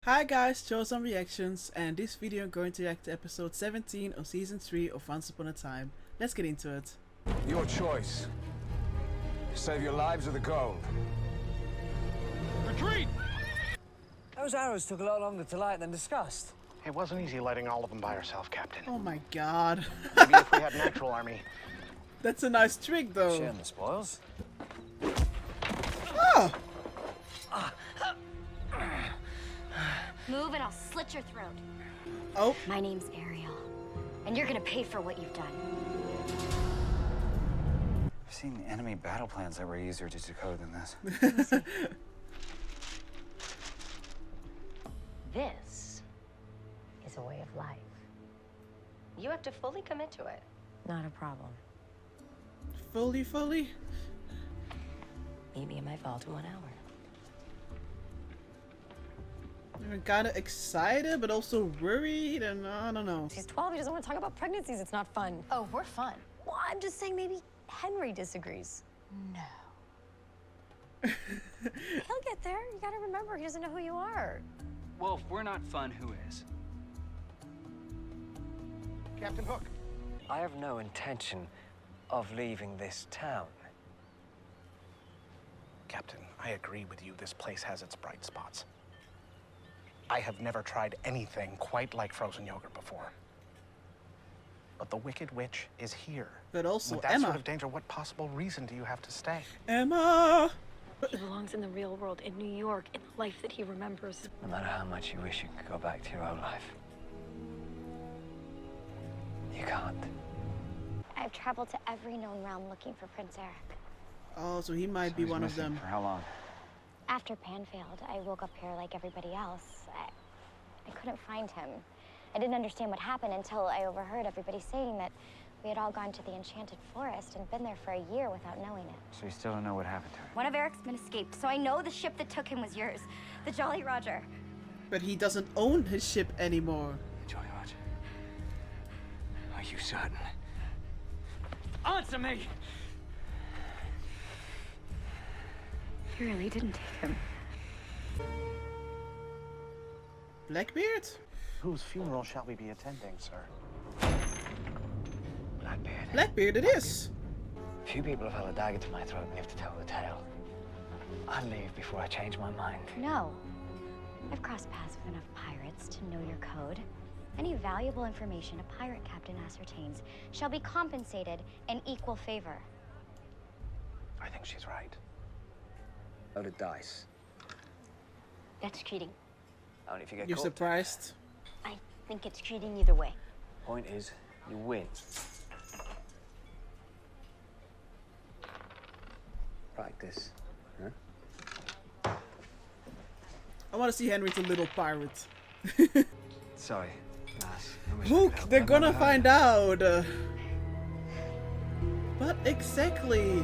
Hi guys, Chosen Reactions, and this video I'm going to react to episode 17 of season 3 of Once Upon a Time. Let's get into it. Your choice. Save your lives or the gold. Retreat! Those arrows took a lot longer to light than discussed. It wasn't easy lighting all of them by yourself, Captain. Oh my god. Maybe if we had an actual army. That's a nice trick though. Sharing the spoils. Oh! Move and I'll slit your throat. Oh. My name's Ariel, and you're gonna pay for what you've done. I've seen enemy battle plans that were easier to decode than this. This is a way of life. You have to fully commit to it. Not a problem. Fully? Meet me in my vault in 1 hour. I'm kind of excited, but also worried, and I don't know. He's 12, he doesn't want to talk about pregnancies, it's not fun. Oh, we're fun. Well, I'm just saying maybe Henry disagrees. No. He'll get there, you gotta remember, he doesn't know who you are. Well, if we're not fun, who is? Captain Hook. I have no intention of leaving this town. Captain, I agree with you. This place has its bright spots. I have never tried anything quite like frozen yogurt before. But the Wicked Witch is here. But also With that Emma. sort of danger, what possible reason do you have to stay? Emma! He belongs in the real world, in New York, in the life that he remembers. No matter how much you wish you could go back to your old life, you can't. I've traveled to every known realm looking for Prince Eric. Oh, so he might be He's one of missing. them. For how long? After Pan failed, I woke up here like everybody else. I couldn't find him. I didn't understand what happened until I overheard everybody saying that we had all gone to the Enchanted Forest and been there for a year without knowing it. So you still don't know what happened to her? One of Eric's men escaped, so I know the ship that took him was yours, the Jolly Roger. But he doesn't own his ship anymore. Jolly Roger. Are you certain? Answer me! He really didn't take him. Blackbeard? Whose funeral shall we be attending, sir? Blackbeard. Blackbeard it is. Few people have held a dagger to my throat and lived to tell the tale. I'll leave before I change my mind. No. I've crossed paths with enough pirates to know your code. Any valuable information a pirate captain ascertains shall be compensated in equal favor. I think she's right. Load of dice. That's cheating. Only if you get You're caught. surprised? I think it's cheating either way. Point is, you win. Practice. Huh? I want to see Henry the Little Pirate. Sorry, lass. I wish I could Hook, help, they're but gonna I'm not find out. What exactly?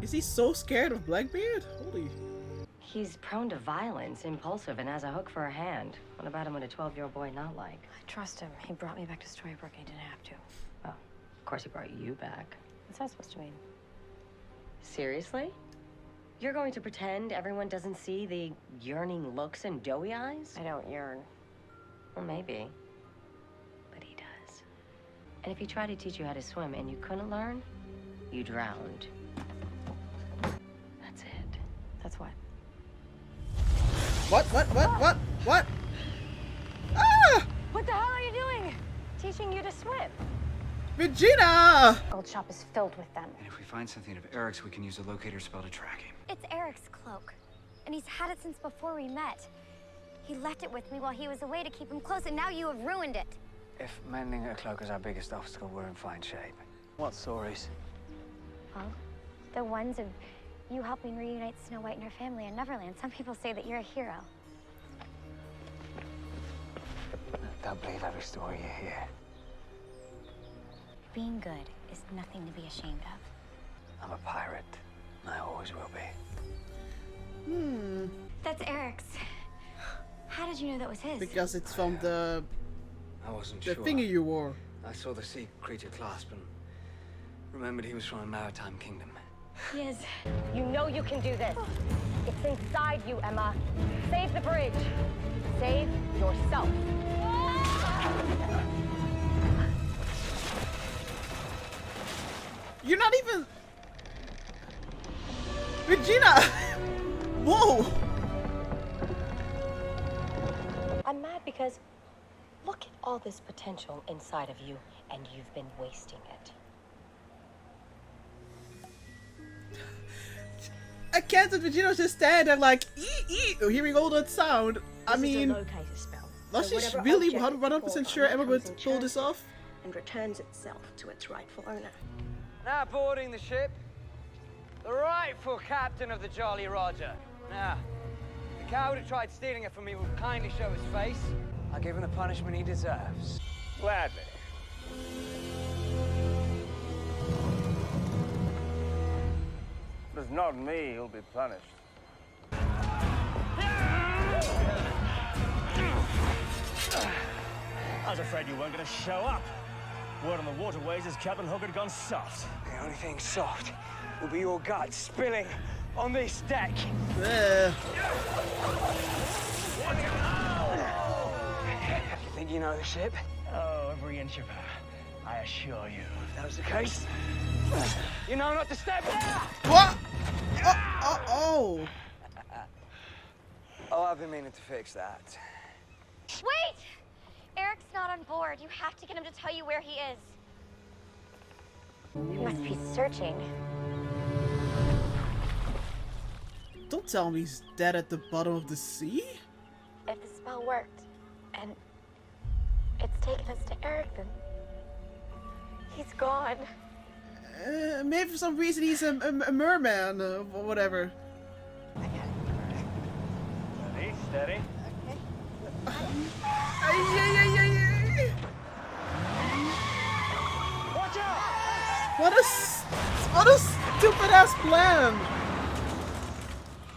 Is he so scared of Blackbeard? Holy. He's prone to violence, impulsive, and has a hook for a hand. What about him would a 12-year-old boy not like? I trust him. He brought me back to Storybrooke, he didn't have to. Oh, of course he brought you back. What's that supposed to mean? Seriously? You're going to pretend everyone doesn't see the yearning looks and doughy eyes? I don't yearn. Well, maybe. But he does. And if he tried to teach you how to swim and you couldn't learn, you drowned. That's it. That's what? What? Ah! What the hell are you doing? Teaching you to swim. Regina! Gold shop is filled with them. And if we find something of Eric's, we can use the locator spell to track him. It's Eric's cloak, and he's had it since before we met. He left it with me while he was away to keep him close, and now you have ruined it. If mending a cloak is our biggest obstacle, we're in fine shape. What stories? Well, the ones of you helping reunite Snow White and her family in Neverland. Some people say that you're a hero. Don't believe every story you hear. Being good is nothing to be ashamed of. I'm a pirate, and I always will be. That's Eric's. How did you know that was his? Because it's from the I wasn't thingy you wore. I saw the sea creature clasp and remembered he was from a maritime kingdom. He is. You know you can do this. It's inside you, Emma. Save the bridge. Save yourself. You're not even... Regina! Whoa! I'm mad because look at all this potential inside of you, and you've been wasting it. I can't let Regina just stand there like, hearing all that sound. I mean, This is a locator spell. was So she whatever really object it's 100% called sure on Emma would becomes pull this enchanted off? and returns itself to its rightful owner. Now boarding the ship, the rightful captain of the Jolly Roger. Now, the coward who tried stealing it from me will kindly show his face. I'll give him the punishment he deserves. Gladly. If it's not me, he'll be punished. I was afraid you weren't going to show up. Word on the waterways is Captain Hook had gone soft. The only thing soft will be your guts spilling on this deck. Yeah. You think you know the ship? Oh, every inch of her, I assure you. If that was the case, you know not to step there! What? Oh. Oh, I've been meaning to fix that. Wait! Eric's not on board. You have to get him to tell you where he is. He must be searching. Don't tell me he's dead at the bottom of the sea? If the spell worked, and it's taken us to Eric, then he's gone. Maybe for some reason he's a merman or whatever. Steady, steady. Ay. Watch out! What a stupid ass plan!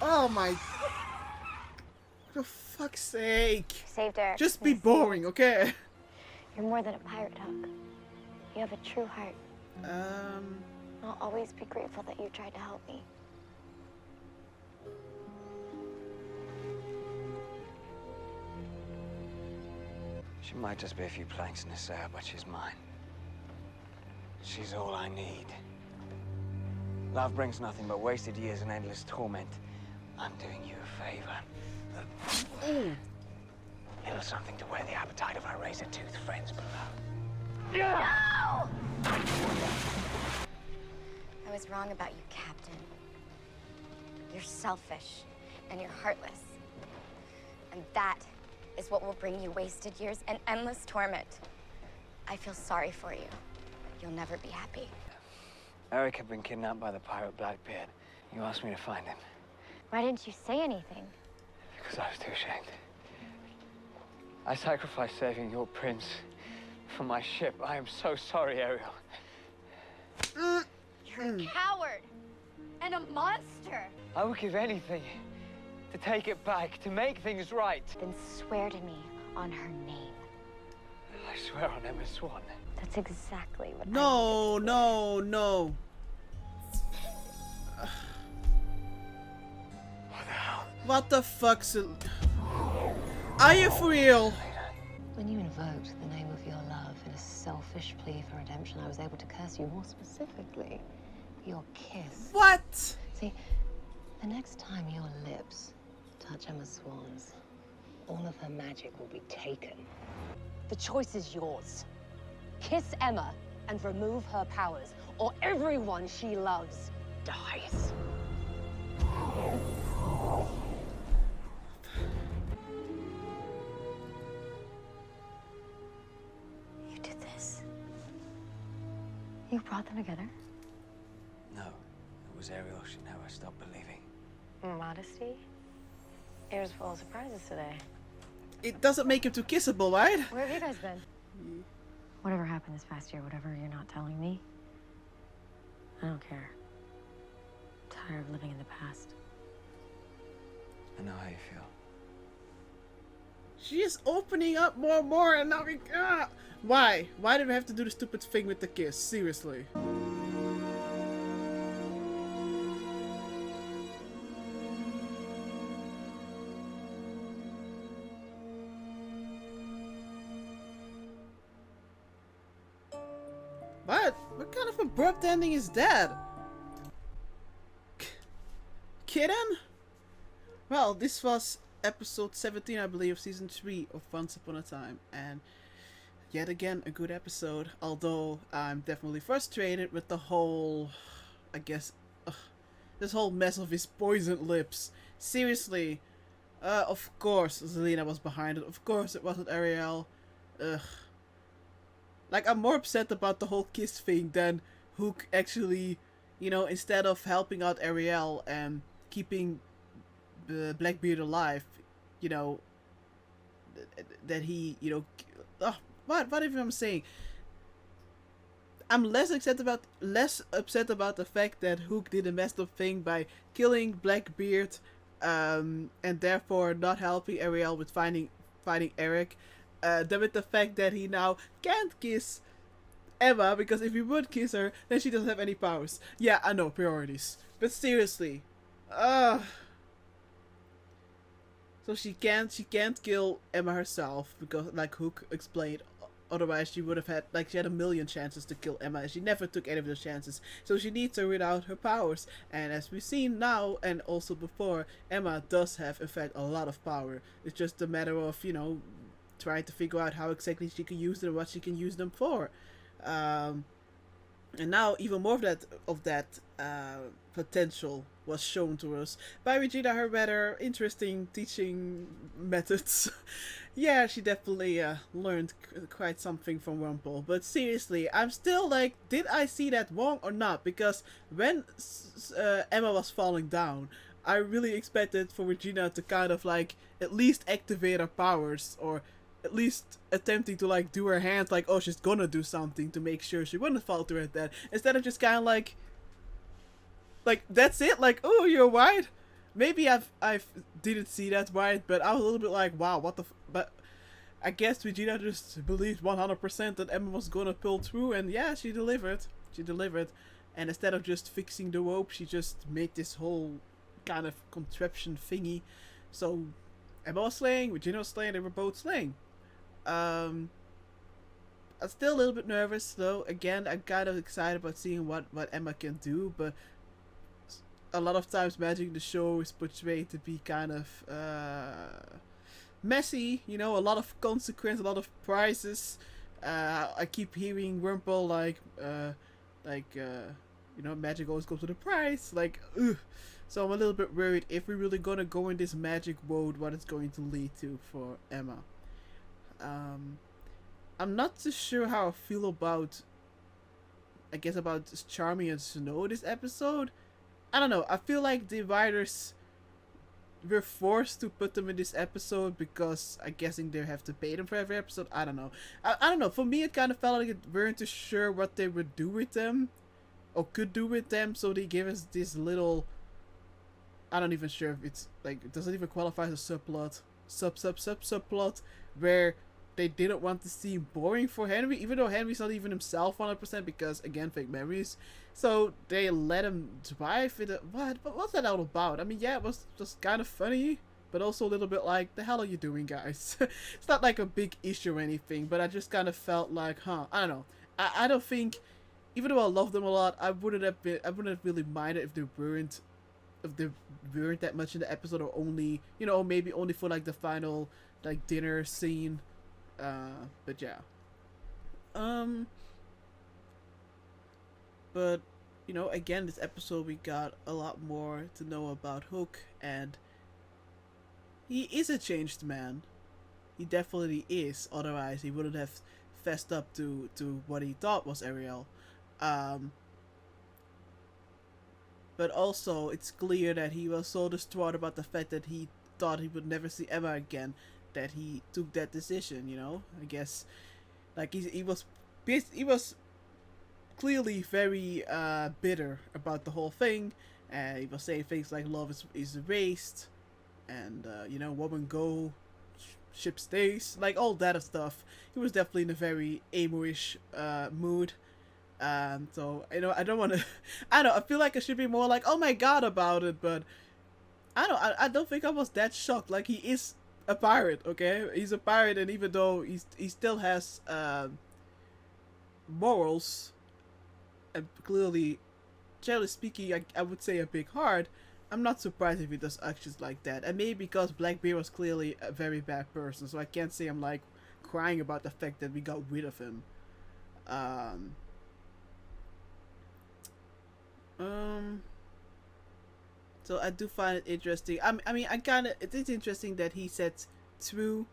Oh my... For fuck's sake. Saved Eric. Just be boring, okay? You're more than a pirate, Hook. You have a true heart. I'll always be grateful that you tried to help me. She might just be a few planks in the sail, but she's mine. She's all I need. Love brings nothing but wasted years and endless torment. I'm doing you a favor. Little something to whet the appetite of our razor-toothed friends below. No! I was wrong about you, Captain. You're selfish, and you're heartless. And that is what will bring you wasted years and endless torment. I feel sorry for you. You'll never be happy. Eric had been kidnapped by the pirate Blackbeard. You asked me to find him. Why didn't you say anything? Because I was too ashamed. I sacrificed saving your prince for my ship. I am so sorry, Ariel. You're a coward and a monster. I would give anything to take it back, to make things right. Then swear to me on her name. I swear on Emma Swan. That's exactly what No. What the hell? What the fuck? Are you for real? When you invoked the name of your love in a selfish plea for redemption, I was able to curse you, more specifically, your kiss. What? See, the next time your lips touch Emma Swan's, all of her magic will be taken. The choice is yours. Kiss Emma and remove her powers, or everyone she loves dies. You did this. You brought them together? No, it was Ariel. She never stopped believing. Modesty? Ears full of surprises today. It doesn't make him too kissable, right? Where have you guys been? Whatever happened this past year, whatever you're not telling me, I don't care. I'm tired of living in the past. I know how you feel. She is opening up more and more, and now we... Why? Why did we have to do the stupid thing with the kiss? Seriously. What? What kind of abrupt ending is that? Kitten? Well, this was episode 17, I believe, of season 3 of Once Upon a Time, and yet again a good episode, although I'm definitely frustrated with the whole, I guess, this whole mess of his poisoned lips. Seriously, of course Zelina was behind it, of course it wasn't Ariel. Ugh. Like, I'm more upset about the whole kiss thing than Hook actually, you know, instead of helping out Ariel and keeping Blackbeard alive, you know, that he, you know, what even I'm saying. I'm less upset about the fact that Hook did a messed up thing by killing Blackbeard, and therefore not helping Ariel with finding Eric, than with the fact that he now can't kiss Emma, because if he would kiss her, then she doesn't have any powers. Yeah, I know, priorities, but seriously, so she can't kill Emma herself because, like Hook explained, otherwise she would have had, like, she had a million chances to kill Emma and she never took any of those chances. So she needs her without her powers. And as we've seen now and also before, Emma does have in fact a lot of power. It's just a matter of, you know, trying to figure out how exactly she can use them, what she can use them for. And now even more of that potential was shown to us by Regina, her rather interesting teaching methods. Yeah, she definitely learned quite something from Rumpel. But seriously, I'm still like, did I see that wrong or not? Because when Emma was falling down, I really expected for Regina to kind of like at least activate her powers, or at least attempting to like do her hands like, oh, she's gonna do something to make sure she wouldn't fall to her death, instead of just kind of like that's it, like, oh, you're white. Maybe I didn't see that right, but I was a little bit like, wow, what the but I guess Regina just believed 100% that Emma was gonna pull through, and yeah, she delivered, and instead of just fixing the rope, she just made this whole kind of contraption thingy. So Emma was slaying, Regina was slaying, they were both slaying. I'm still a little bit nervous though. Again, I'm kind of excited about seeing what Emma can do, but a lot of times magic in the show is portrayed to be kind of messy, you know, a lot of consequence, a lot of prizes. I keep hearing Rumpel like you know, magic always goes with a prize, like, ugh. So I'm a little bit worried if we're really gonna go in this magic road, what it's going to lead to for Emma. I'm not too sure how I feel about, I guess, about Charmy and Snow this episode. I don't know, I feel like the writers were forced to put them in this episode because I'm guessing they have to pay them for every episode. I don't know. I don't know, for me it kind of felt like they weren't too sure what they would do with them, or could do with them, so they gave us this little, I don't even sure if it's like, it doesn't even qualify as a subplot where they didn't want to seem boring for Henry, even though Henry's not even himself 100%, because again, fake memories. So they let him drive with it. What's that all about? I mean, yeah, it was just kind of funny, but also a little bit like, the hell are you doing, guys? It's not like a big issue or anything, but I just kind of felt like, I don't know. I don't think, even though I love them a lot, I wouldn't have really minded if they weren't that much in the episode, or only, you know, maybe only for like the final like dinner scene. But yeah. But, you know, again, this episode we got a lot more to know about Hook, and he is a changed man. He definitely is, otherwise he wouldn't have fessed up to what he thought was Ariel. But also, it's clear that he was so distraught about the fact that he thought he would never see Emma again, that he took that decision, you know? I guess, like, he was clearly very bitter about the whole thing, and he was saying things like love is erased, and you know, woman go, ship stays, like all that stuff. He was definitely in a very emo-ish mood. So, you know, I don't want to, I feel like I should be more like, oh my god about it, but I don't think I was that shocked. Like, he is a pirate, okay? He's a pirate, and even though he still has morals, clearly, generally speaking, I would say a big heart. I'm not surprised if he does actions like that. And maybe because Blackbeard was clearly a very bad person, so I can't say I'm like crying about the fact that we got rid of him. Um, so I do find it interesting. I mean, it is interesting that he said through,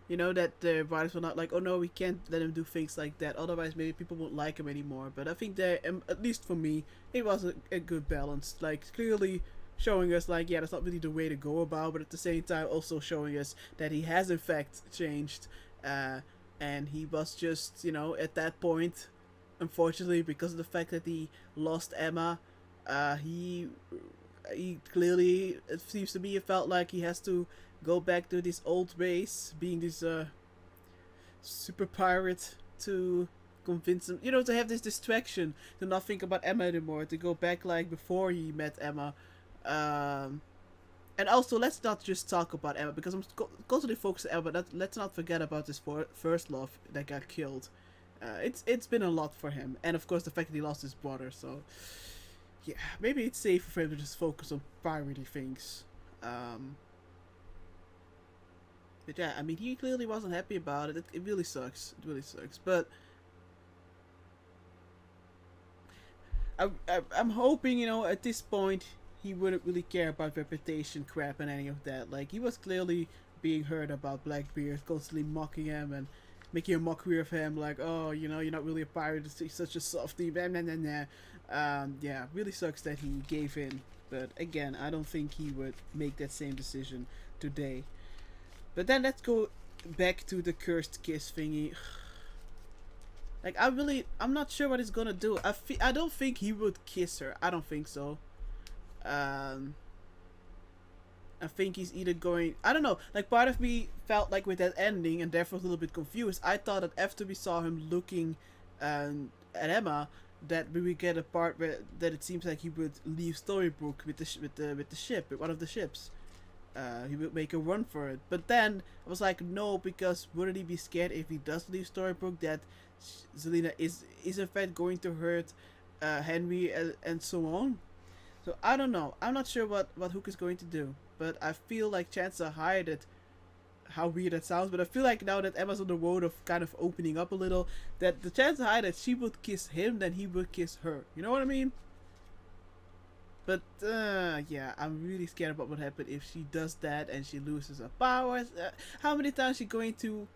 you know, that the writers were not like, oh no, we can't let him do things like that. Otherwise, maybe people won't like him anymore. But I think that, at least for me, it was a good balance. Like, clearly showing us, like, yeah, that's not really the way to go about, but at the same time also showing us that he has in fact changed. And he was just, you know, at that point, unfortunately, because of the fact that he lost Emma, he clearly, it seems to me, it felt like he has to go back to this old ways, being this super pirate, to convince him, you know, to have this distraction, to not think about Emma anymore, to go back like before he met Emma. And also, let's not just talk about Emma, because I'm constantly focused on Emma, but let's not forget about this first love that got killed. It's been a lot for him, and of course the fact that he lost his brother. So yeah, maybe it's safer for him to just focus on piratey things. But yeah, I mean, he clearly wasn't happy about it. It really sucks. It really sucks. But I'm hoping, you know, at this point, he wouldn't really care about reputation crap and any of that. Like, he was clearly being heard about Blackbeard, constantly mocking him and making a mockery of him. Like, oh, you know, you're not really a pirate. It's such a softie. Blah, blah, blah, blah. Yeah, really sucks that he gave in. But again, I don't think he would make that same decision today. But then let's go back to the cursed kiss thingy. Like, I'm not sure what he's gonna do. I don't think he would kiss her. I don't think so. I think he's either going, I don't know, like, part of me felt like with that ending, and therefore was a little bit confused. I thought that after we saw him looking at Emma, that we would get a part where that it seems like he would leave Storybrooke with the ship, with one of the ships. He would make a run for it. But then I was like, no, because wouldn't he be scared if he does leave Storybrooke that Zelena is in fact going to hurt Henry and so on? So I don't know. I'm not sure what Hook is going to do. But I feel like chances are high that, how weird that sounds, but I feel like now that Emma's on the road of kind of opening up a little, that the chances are high that she would kiss him than he would kiss her. You know what I mean? But yeah, I'm really scared about what happens if she does that and she loses her powers. How many times is she going to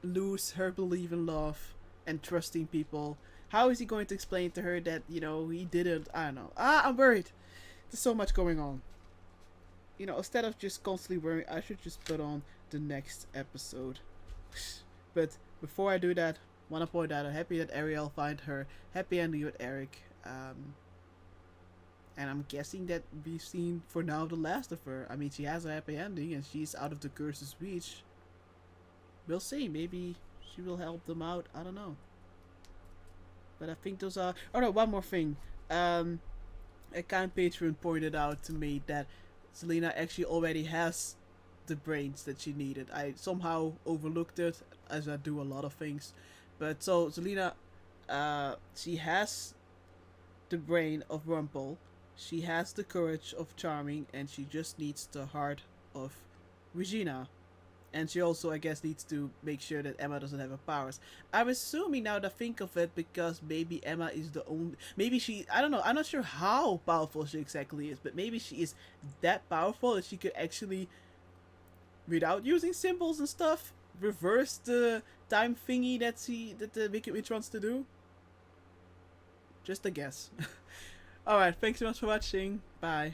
lose her belief in love and trusting people? How is he going to explain to her that, you know, he didn't? I don't know. I'm worried. There's so much going on. You know, instead of just constantly worrying, I should just put on the next episode. But before I do that, want to point out, I'm happy that Ariel find her happy ending with Eric. And I'm guessing that we've seen for now the last of her. I mean, she has a happy ending and she's out of the curse's reach. We'll see. Maybe she will help them out. I don't know. But I think those are... Oh no, one more thing. A kind patron pointed out to me that Zelena actually already has the brains that she needed. I somehow overlooked it, as I do a lot of things. But so Zelena, she has the brain of Rumpel. She has the courage of Charming, and she just needs the heart of Regina. And she also, I guess, needs to make sure that Emma doesn't have her powers. I'm assuming now that I think of it, because maybe Emma is the only... Maybe she... I don't know. I'm not sure how powerful she exactly is, but maybe she is that powerful that she could actually, without using symbols and stuff, reverse the time thingy that the Wicked Witch wants to do. Just a guess. Alright, thanks so much for watching. Bye.